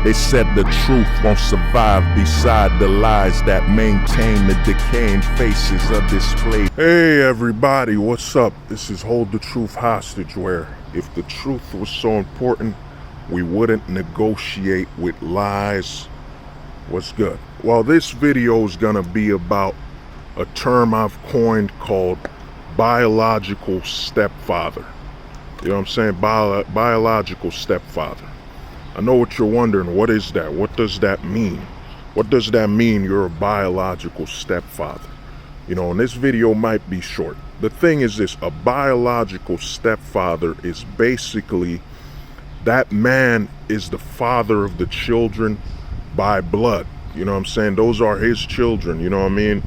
They said the truth won't survive beside the lies that maintain the decaying faces of this place. Hey everybody, what's up? This is Hold the Truth Hostage, where if the truth was so important, we wouldn't negotiate with lies. What's good? Well, this video is gonna be about a term I've coined called biological stepfather. You know what I'm saying? Biological stepfather. I know what you're wondering. What is that? What does that mean? What does that mean, you're a biological stepfather? You know, and this video might be short. The thing is this: a biological stepfather is basically that man is the father of the children by blood. You know what I'm saying? Those are his children. You know what I mean?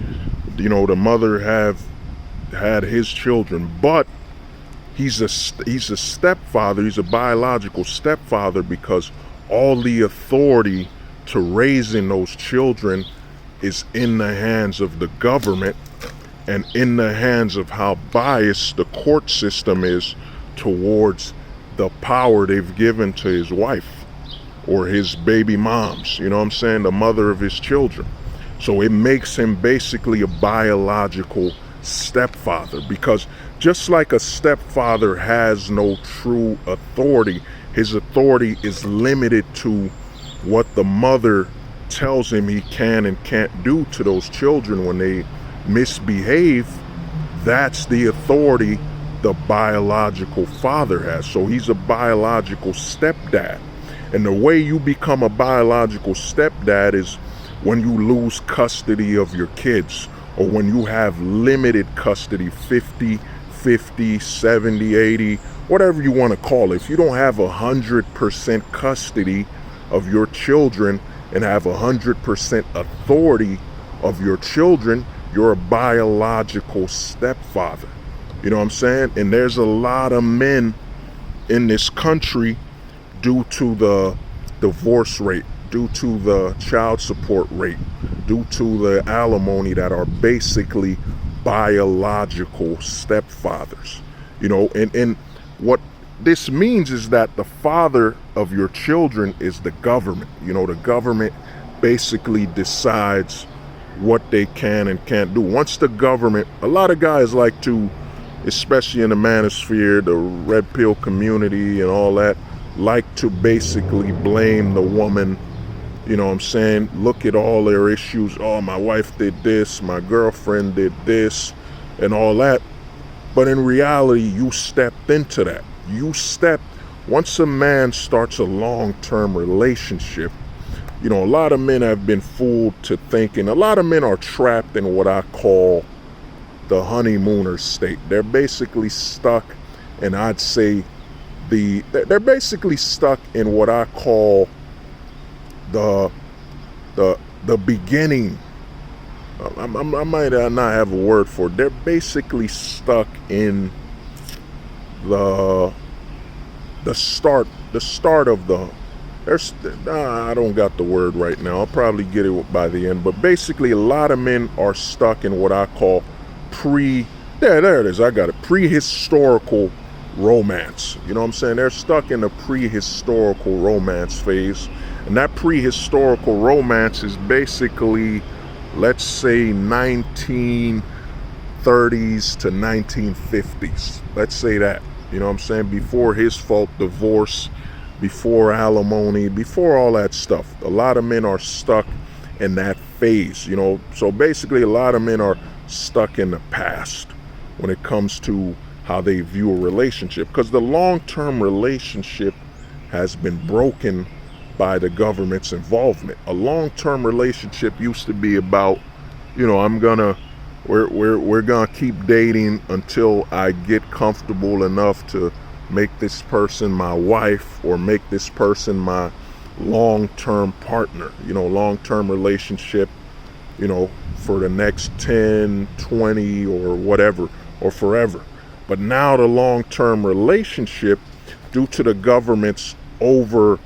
You know, the mother had his children, but he's a stepfather. He's a biological stepfather because all the authority to raising those children is in the hands of the government and in the hands of how biased the court system is towards the power they've given to his wife or his baby moms. You know what I'm saying? The mother of his children. So it makes him basically a biological stepfather, because just like a stepfather has no true authority, his authority is limited to what the mother tells him he can and can't do to those children when they misbehave. That's the authority the biological father has. So he's a biological stepdad. And the way you become a biological stepdad is when you lose custody of your kids, or when you have limited custody, 50, 70, 80, whatever you want to call it. If you don't have 100% custody of your children and have 100% authority of your children, you're a biological stepfather. You know what I'm saying? And there's a lot of men in this country, due to the divorce rate, due to the child support rate, due to the alimony, that are basically biological stepfathers. You know, and what this means is that the father of your children is the government. You know, the government basically decides what they can and can't do. Once the government, a lot of guys like to, especially in the manosphere, the red pill community and all that, like to basically blame the woman. You know what I'm saying? Look at all their issues. Oh, my wife did this, my girlfriend did this, and all that. But in reality, you stepped into that. Once a man starts a long-term relationship, you know, a lot of men have been fooled to thinking, a lot of men are trapped in what I call the honeymooner state. They're basically stuck, and I'd say they're basically stuck in what I call the beginning. I might not have a word for it. They're basically stuck in the start of the. I don't got the word right now. I'll probably get it by the end. But basically, a lot of men are stuck in what I call there it is. I got it. Prehistorical romance. You know what I'm saying? They're stuck in the prehistorical romance phase. And that prehistorical romance is basically, let's say, 1930s to 1950s. Let's say that. You know what I'm saying? Before his fault divorce, before alimony, before all that stuff. A lot of men are stuck in that phase, you know. So basically, a lot of men are stuck in the past when it comes to how they view a relationship, because the long-term relationship has been broken by the government's involvement. A long-term relationship used to be about, you know, we're gonna keep dating until I get comfortable enough to make this person my wife, or make this person my long-term partner. You know, long-term relationship, you know, for the next 10, 20 or whatever, or forever. But now the long-term relationship, due to the government's over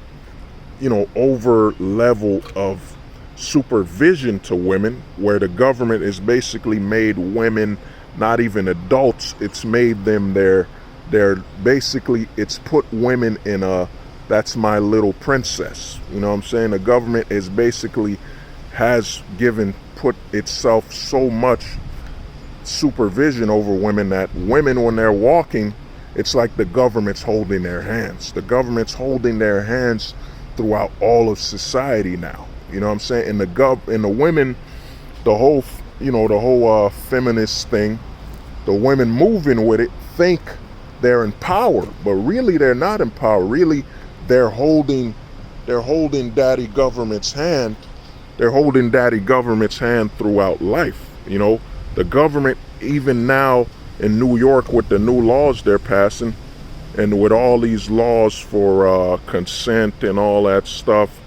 level of supervision to women, where the government has basically made women not even adults, it's made them they're basically, it's put women in a that's my little princess. You know what I'm saying? The government is basically put itself so much supervision over women that women, when they're walking, it's like the government's holding their hands. The government's holding their hands throughout all of society now. You know what I'm saying? And the women, the whole feminist thing, the women moving with it think they're in power, but really they're not in power. Really, they're holding daddy government's hand. They're holding daddy government's hand throughout life. You know, the government, even now in New York with the new laws they're passing, and with all these laws for consent and all that stuff,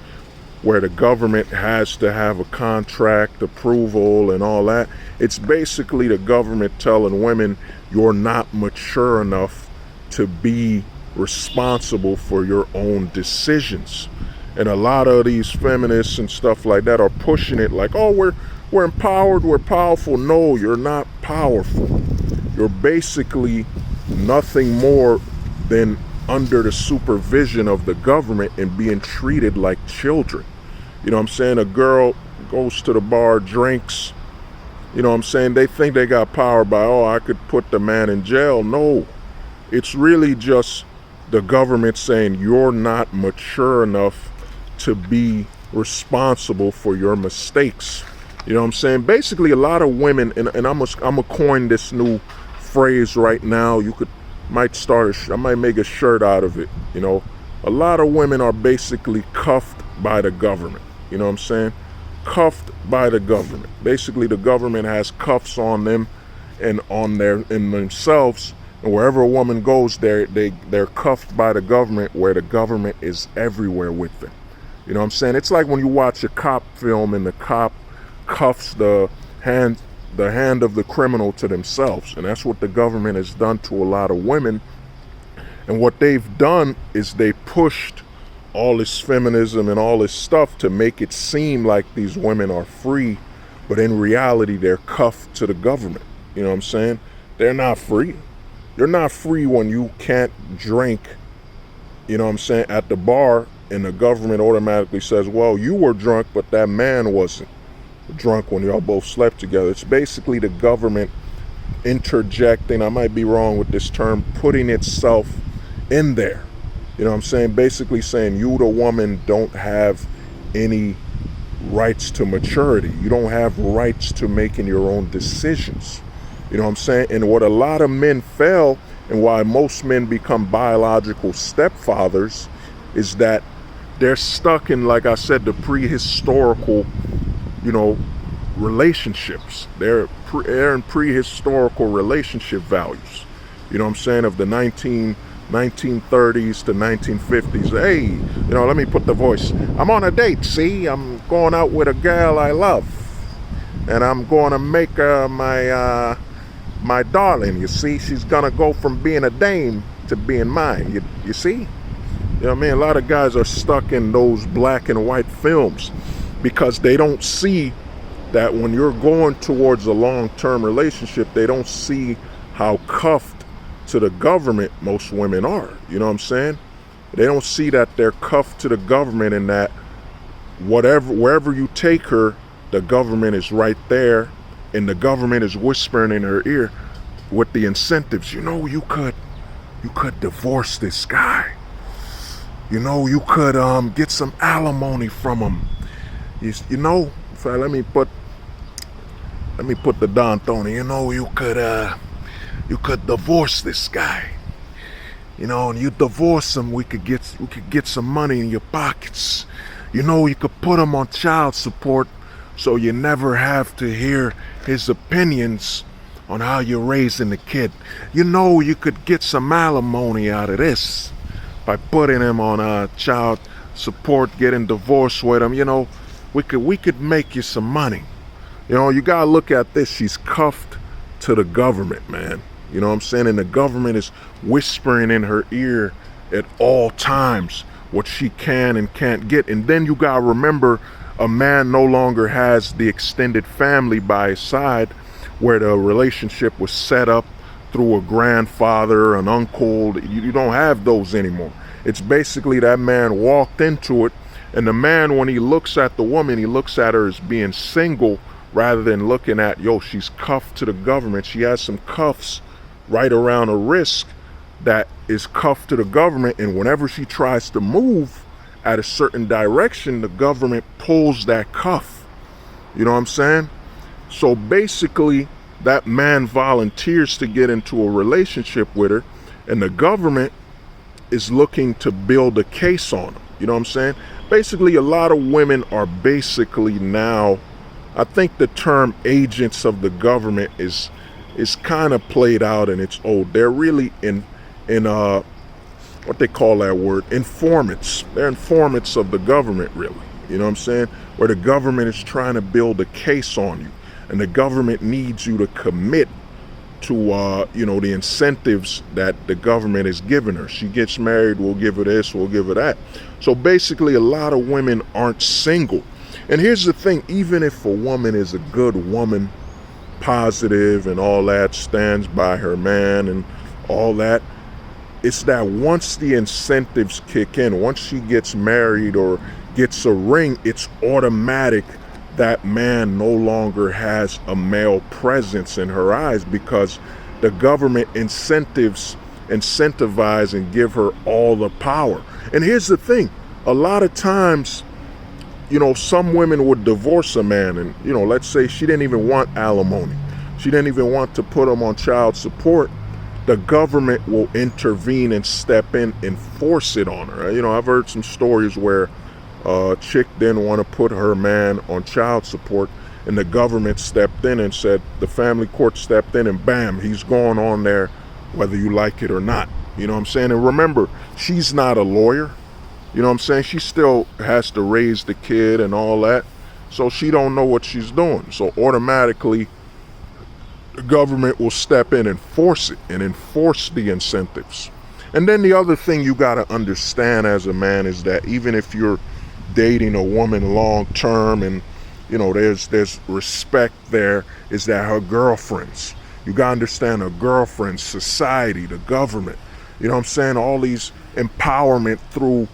where the government has to have a contract approval and all that, it's basically the government telling women, you're not mature enough to be responsible for your own decisions. And a lot of these feminists and stuff like that are pushing it like, oh, we're empowered, we're powerful. No, you're not powerful. You're basically nothing more than under the supervision of the government and being treated like children. You know what I'm saying? A girl goes to the bar, drinks, you know what I'm saying? They think they got power by, oh, I could put the man in jail. No, it's really just the government saying you're not mature enough to be responsible for your mistakes. You know what I'm saying? Basically, a lot of women, and I'm gonna coin this new phrase right now. I might make a shirt out of it. You know, a lot of women are basically cuffed by the government. You know what I'm saying? Cuffed by the government. Basically, the government has cuffs on them and in themselves. And wherever a woman goes, they're cuffed by the government, where the government is everywhere with them. You know what I'm saying? It's like when you watch a cop film and the cop cuffs the hand of the criminal to themselves. And that's what the government has done to a lot of women. And what they've done is they pushed all this feminism and all this stuff to make it seem like these women are free, but in reality they're cuffed to the government. You know what I'm saying? They're not free. You're not free when you can't drink, you know what I'm saying, at the bar, and the government automatically says, well, you were drunk, but that man wasn't drunk when y'all both slept together. It's basically the government interjecting, I might be wrong with this term, putting itself in there. You know what I'm saying? Basically saying you, the woman, don't have any rights to maturity. You don't have rights to making your own decisions. You know what I'm saying? And what a lot of men fail, and why most men become biological stepfathers, is that they're stuck in, like I said, the prehistorical, you know, relationships. They're in prehistorical relationship values. You know what I'm saying? Of the 1930s to 1950s. Hey, you know, let me put the voice. I'm on a date, see? I'm going out with a girl I love. And I'm going to make her my darling, you see? She's going to go from being a dame to being mine, you see? You know what I mean? A lot of guys are stuck in those black and white films because they don't see that when you're going towards a long-term relationship, they don't see how cuffed to the government most women are. You know what I'm saying? They don't see that they're cuffed to the government, and that wherever you take her, the government is right there, and the government is whispering in her ear with the incentives. You know, you could divorce this guy. You know, you could get some alimony from him. You know, let me put the Don Tony. You know, you could divorce this guy. You know, and you divorce him, we could get some money in your pockets. You know, you could put him on child support, so you never have to hear his opinions on how you're raising the kid. You know, you could get some alimony out of this by putting him on child support, getting divorced with him. You know, we could make you some money. You know, you gotta look at this. She's cuffed to the government, man. You know what I'm saying? And the government is whispering in her ear at all times what she can and can't get. And then you gotta remember, a man no longer has the extended family by his side, where the relationship was set up through a grandfather, an uncle. You don't have those anymore. It's basically that man walked into it, and the man, when he looks at the woman, he looks at her as being single rather than looking at, yo, she's cuffed to the government. She has some cuffs right around her wrist that is cuffed to the government, and whenever she tries to move at a certain direction, the government pulls that cuff. You know what I'm saying? So basically, that man volunteers to get into a relationship with her, and the government is looking to build a case on him. You know what I'm saying? Basically, a lot of women are basically now, I think the term agents of the government is kind of played out and it's old. They're really in what they call that word, informants. They're informants of the government, really. You know what I'm saying? Where the government is trying to build a case on you, and the government needs you to commit to the incentives that the government is giving her. She gets married, we'll give her this, we'll give her that. So basically, a lot of women aren't single. And here's the thing, even if a woman is a good woman, positive and all that, stands by her man and all that, it's that once the incentives kick in, once she gets married or gets a ring, it's automatic that man no longer has a male presence in her eyes, because the government incentivize and give her all the power. And here's the thing, a lot of times, some women would divorce a man, and let's say she didn't even want alimony, she didn't even want to put him on child support. The government will intervene and step in and force it on her. I've heard some stories where a chick didn't want to put her man on child support, and the government stepped in and said, the family court stepped in, and bam, he's going on there whether you like it or not. You know what I'm saying? And remember, she's not a lawyer. You know what I'm saying? She still has to raise the kid and all that. So she don't know what she's doing. So automatically, the government will step in and force it and enforce the incentives. And then the other thing you got to understand as a man is that even if you're dating a woman long term and there's respect there, is that her girlfriends, you got to understand, her girlfriends, society, the government, you know what I'm saying, all these empowerment through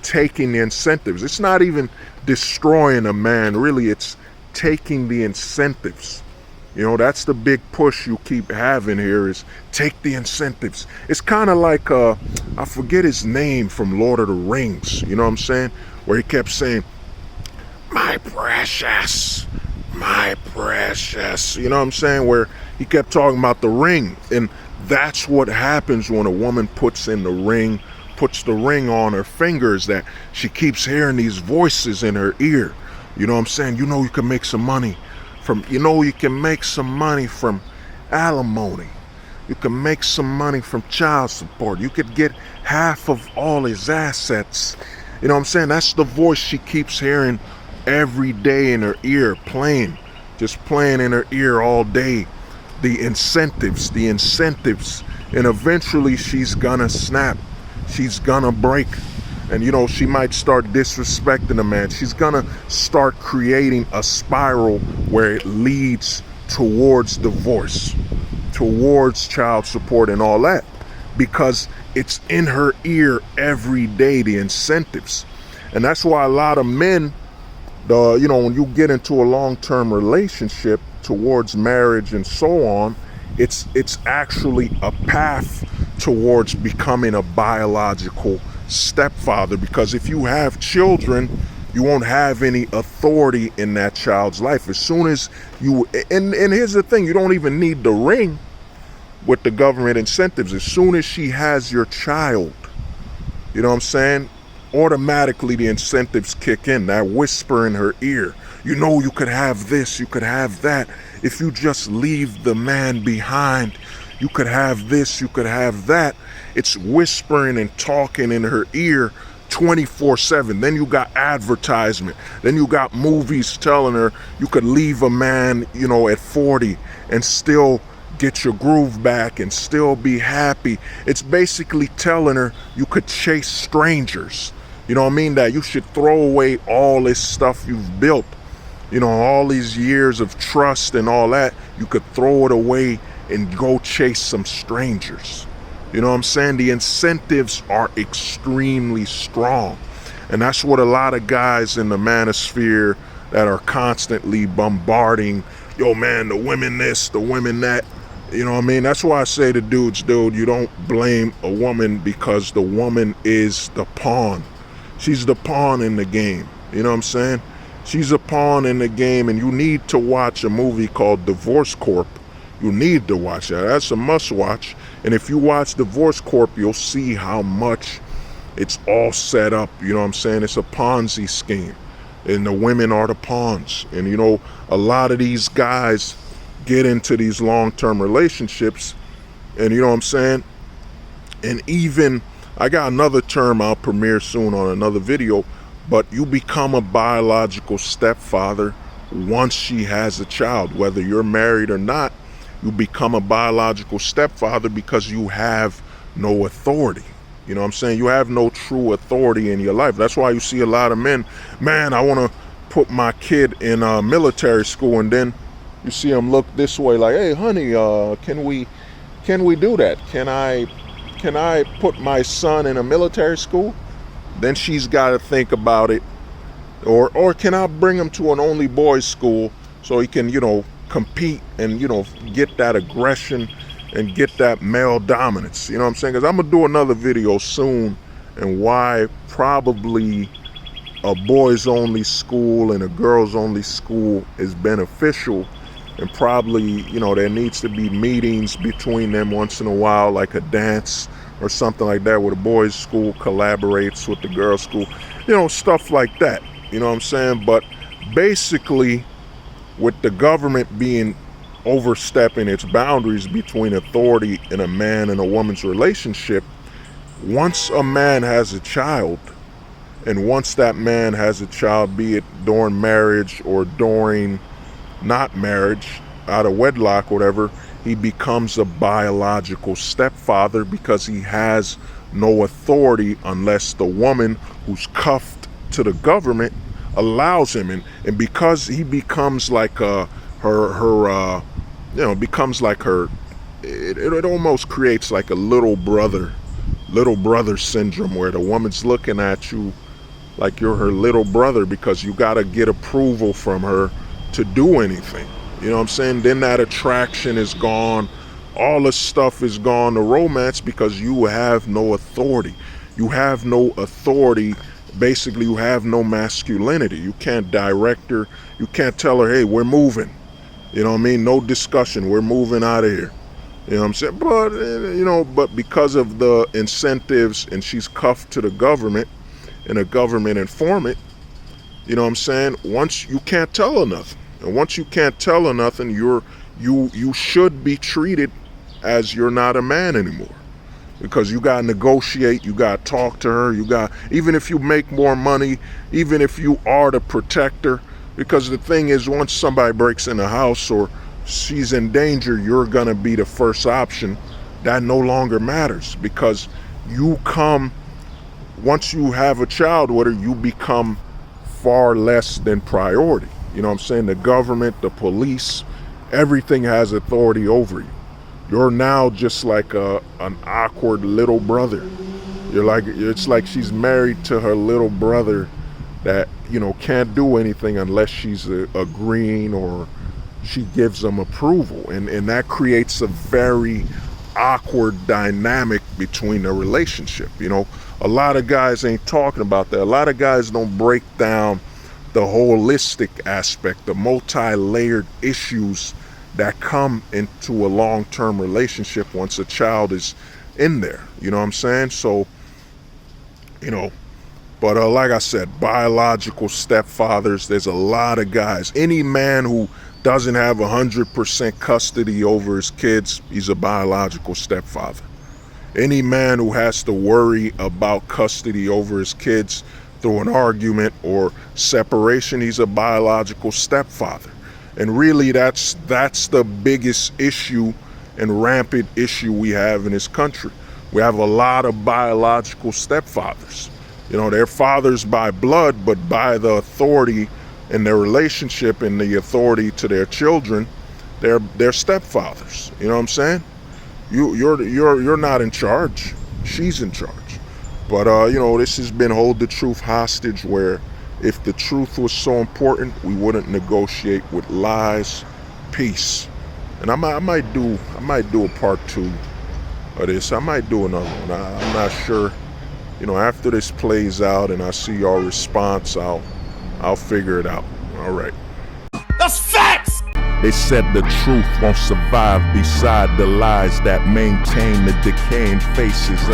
taking the incentives. It's not even destroying a man, really, it's taking the incentives. That's the big push you keep having here, is take the incentives. It's kind of like, I forget his name from Lord of the Rings, you know what I'm saying? Where he kept saying, my precious, you know what I'm saying? Where he kept talking about the ring. And that's what happens when a woman puts the ring on her fingers, that she keeps hearing these voices in her ear. You know what I'm saying? You can make some money from alimony. You can make some money from child support. You could get half of all his assets. You know what I'm saying? That's the voice she keeps hearing every day in her ear, just playing in her ear all day. The incentives. And eventually she's gonna snap. She's gonna break. And she might start disrespecting a man. She's gonna start creating a spiral where it leads towards divorce, towards child support and all that, because it's in her ear every day, the incentives. And that's why a lot of men, when you get into a long-term relationship towards marriage and so on, it's actually a path towards becoming a biological stepfather, because if you have children, you won't have any authority in that child's life. As soon as and here's the thing, you don't even need the ring with the government incentives. As soon as she has your child, you know what I'm saying, automatically the incentives kick in, that whisper in her ear. You could have this, you could have that. If you just leave the man behind, you could have this, you could have that. It's whispering and talking in her ear 24/7. Then you got advertisement. Then you got movies telling her you could leave a man, at 40 and still get your groove back and still be happy. It's basically telling her you could chase strangers. You know what I mean? That you should throw away all this stuff you've built. All these years of trust and all that. You could throw it away and go chase some strangers. You know what I'm saying? The incentives are extremely strong. And that's what a lot of guys in the manosphere that are constantly bombarding, yo man, the women this, the women that. You know what I mean? That's why I say to dudes, dude, you don't blame a woman because the woman is the pawn. She's the pawn in the game. You know what I'm saying? She's a pawn in the game, and you need to watch a movie called Divorce Corp. You need to watch that. That's a must watch. And if you watch Divorce Corp, you'll see how much it's all set up. You know what I'm saying? It's a Ponzi scheme. And the women are the pawns. And you know, a lot of these guys get into these long-term relationships, and you know what I'm saying? And even, I got another term I'll premiere soon on another video, but you become a biological stepfather once she has a child. Whether you're married or not, you become a biological stepfather because you have no authority. You know what I'm saying? You have no true authority in your life. That's why you see a lot of men, man, I want to put my kid in military school, and then you see them look this way like, hey honey, can we do that? Can I put my son in a military school? Then she's got to think about it. Or can I bring him to an only boys school so he can, you know, compete and, you know, get that aggression and get that male dominance? You know what I'm saying? Because I'm going to do another video soon and why probably a boys only school and a girls only school is beneficial. And probably, you know, there needs to be meetings between them once in a while, like a dance or something like that, where the boys' school collaborates with the girls' school, you know, stuff like that. You know what I'm saying? But basically, with the government being overstepping its boundaries between authority in a man and a woman's relationship, once a man has a child, and once that man has a child, be it during marriage or during not marriage, out of wedlock, whatever, he becomes a biological stepfather because he has no authority unless the woman who's cuffed to the government allows him. And because he becomes like becomes like her, it almost creates like a little brother syndrome, where the woman's looking at you like you're her little brother because you got to get approval from her to do anything. You know what I'm saying? Then that attraction is gone. All the stuff is gone, the romance, because you have no authority. You have no authority. Basically, you have no masculinity. You can't direct her. You can't tell her, hey, we're moving. You know what I mean? No discussion. We're moving out of here. You know what I'm saying? But, you know, but because of the incentives, and she's cuffed to the government and a government informant, you know what I'm saying? Once you can't tell her nothing. And once you can't tell her nothing, you should be treated as you're not a man anymore. Because you gotta negotiate, you gotta talk to her, even if you make more money, even if you are the protector, because the thing is, once somebody breaks in the house or she's in danger, you're gonna be the first option. That no longer matters, because once you have a child with her, you become far less than priority. You know what I'm saying? The government, the police, everything has authority over you. You're now just like an awkward little brother. It's like she's married to her little brother that, you know, can't do anything unless she's agreeing or she gives them approval. And that creates a very awkward dynamic between the relationship. You know, a lot of guys ain't talking about that. A lot of guys don't break down the holistic aspect, the multi-layered issues that come into a long-term relationship once a child is in there. You know what I'm saying? So, you know, but like I said, biological stepfathers, there's a lot of guys. Any man who doesn't have 100% custody over his kids, he's a biological stepfather. Any man who has to worry about custody over his kids through an argument or separation, he's a biological stepfather. And really, that's the biggest issue and rampant issue we have in this country. We have a lot of biological stepfathers. You know, they're fathers by blood, but by the authority in their relationship and the authority to their children, they're stepfathers. You know what I'm saying? You're not in charge. She's in charge. But this has been Hold the Truth Hostage, where if the truth was so important, we wouldn't negotiate with lies. Peace. And I might do a part 2 of this. I might do another one. I'm not sure. After this plays out and I see your response, I'll figure it out. All right. That's facts! They said the truth won't survive beside the lies that maintain the decaying faces of